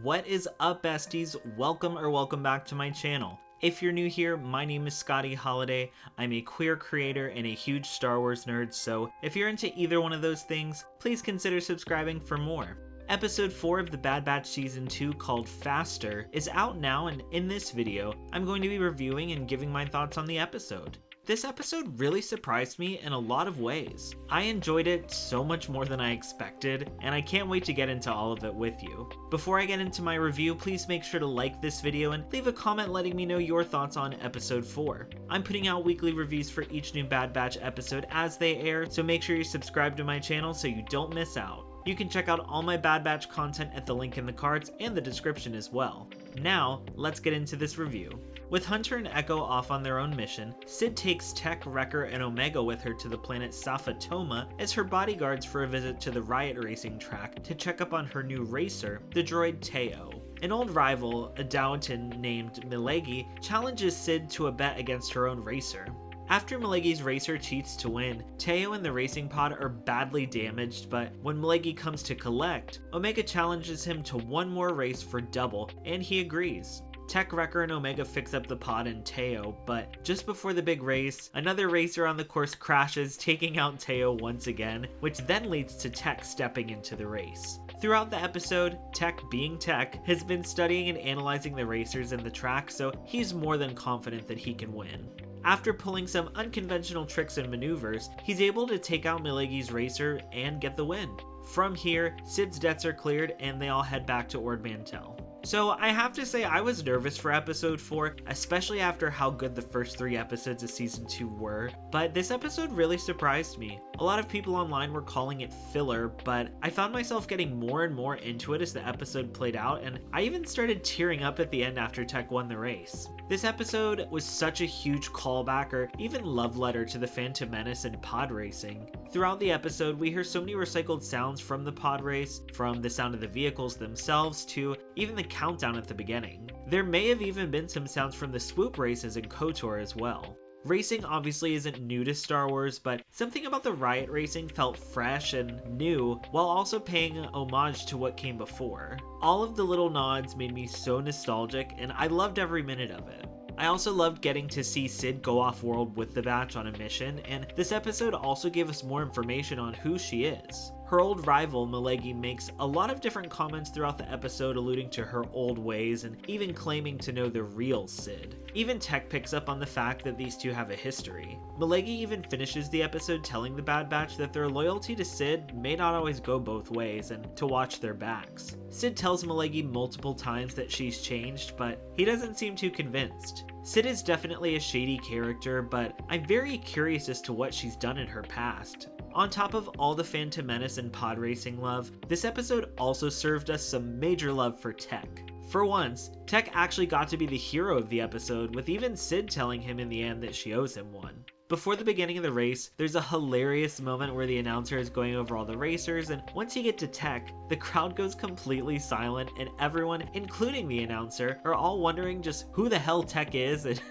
What is up, besties? Welcome back to my channel. If you're new here, my name is Scotty Holiday. I'm a queer creator and a huge Star Wars nerd, so if you're into either one of those things, please consider subscribing for more. Episode 4 of the Bad Batch Season 2, called Faster, is out now, and in this video, I'm going to be reviewing and giving my thoughts on the episode. This episode really surprised me in a lot of ways. I enjoyed it so much more than I expected, and I can't wait to get into all of it with you. Before I get into my review, please make sure to like this video and leave a comment letting me know your thoughts on episode 4. I'm putting out weekly reviews for each new Bad Batch episode as they air, so make sure you subscribe to my channel so you don't miss out. You can check out all my Bad Batch content at the link in the cards and the description as well. Now, let's get into this review. With Hunter and Echo off on their own mission, Cid takes Tech, Wrecker, and Omega with her to the planet Safatoma as her bodyguards for a visit to the Riot Racing track to check up on her new racer, the droid Teo. An old rival, a Downton named Milegi, challenges Cid to a bet against her own racer. After Milegi's racer cheats to win, Teo and the racing pod are badly damaged, but when Milegi comes to collect, Omega challenges him to one more race for double, and he agrees. Tech, Wrecker, and Omega fix up the pod and Teo, but just before the big race, another racer on the course crashes, taking out Teo once again, which then leads to Tech stepping into the race. Throughout the episode, Tech, being Tech, has been studying and analyzing the racers and the track, so he's more than confident that he can win. After pulling some unconventional tricks and maneuvers, he's able to take out Milegi's racer and get the win. From here, Cid's debts are cleared and they all head back to Ord Mantell. So I have to say I was nervous for episode 4, especially after how good the first 3 episodes of season 2 were, but this episode really surprised me. A lot of people online were calling it filler, but I found myself getting more and more into it as the episode played out, and I even started tearing up at the end after Tech won the race. This episode was such a huge callback or even love letter to the Phantom Menace and pod racing. Throughout the episode, we hear so many recycled sounds from the pod race, from the sound of the vehicles themselves to even the countdown at the beginning. There may have even been some sounds from the swoop races in KOTOR as well. Racing obviously isn't new to Star Wars, but something about the Riot Racing felt fresh and new while also paying homage to what came before. All of the little nods made me so nostalgic, and I loved every minute of it. I also loved getting to see Cid go off-world with the Batch on a mission, and this episode also gave us more information on who she is. Her old rival, Milegi, makes a lot of different comments throughout the episode alluding to her old ways and even claiming to know the real Cid. Even Tech picks up on the fact that these two have a history. Milegi even finishes the episode telling the Bad Batch that their loyalty to Cid may not always go both ways and to watch their backs. Cid tells Milegi multiple times that she's changed, but he doesn't seem too convinced. Cid is definitely a shady character, but I'm very curious as to what she's done in her past. On top of all the Phantom Menace and pod racing love, this episode also served us some major love for Tech. For once, Tech actually got to be the hero of the episode, with even Cid telling him in the end that she owes him one. Before the beginning of the race, there's a hilarious moment where the announcer is going over all the racers, and once you get to Tech, the crowd goes completely silent and everyone, including the announcer, are all wondering just who the hell Tech is, and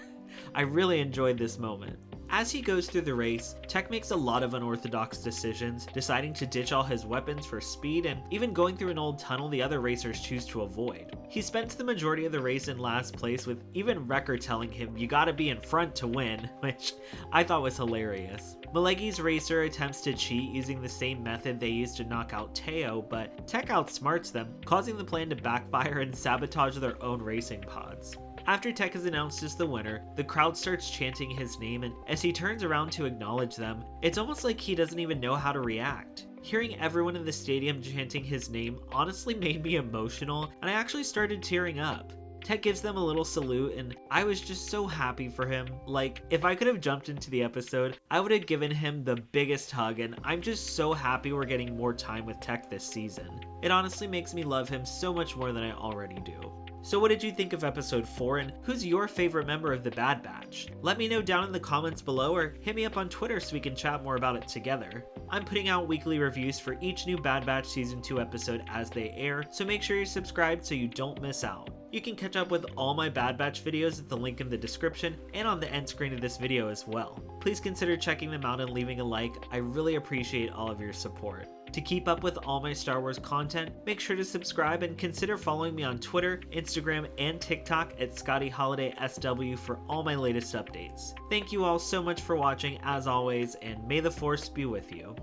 I really enjoyed this moment. As he goes through the race, Tech makes a lot of unorthodox decisions, deciding to ditch all his weapons for speed and even going through an old tunnel the other racers choose to avoid. He spends the majority of the race in last place, with even Wrecker telling him you gotta be in front to win, which I thought was hilarious. Milegi's racer attempts to cheat using the same method they used to knock out Teo, but Tech outsmarts them, causing the plan to backfire and sabotage their own racing pods. After Tech is announced as the winner, the crowd starts chanting his name, and as he turns around to acknowledge them, it's almost like he doesn't even know how to react. Hearing everyone in the stadium chanting his name honestly made me emotional, and I actually started tearing up. Tech gives them a little salute, and I was just so happy for him. Like, if I could have jumped into the episode, I would have given him the biggest hug, and I'm just so happy we're getting more time with Tech this season. It honestly makes me love him so much more than I already do. So what did you think of episode 4, and who's your favorite member of the Bad Batch? Let me know down in the comments below, or hit me up on Twitter so we can chat more about it together. I'm putting out weekly reviews for each new Bad Batch Season 2 episode as they air, so make sure you're subscribed so you don't miss out. You can catch up with all my Bad Batch videos at the link in the description and on the end screen of this video as well. Please consider checking them out and leaving a like. I really appreciate all of your support. To keep up with all my Star Wars content, make sure to subscribe and consider following me on Twitter, Instagram, and TikTok at ScottyHolidaySW for all my latest updates. Thank you all so much for watching as always, and may the Force be with you.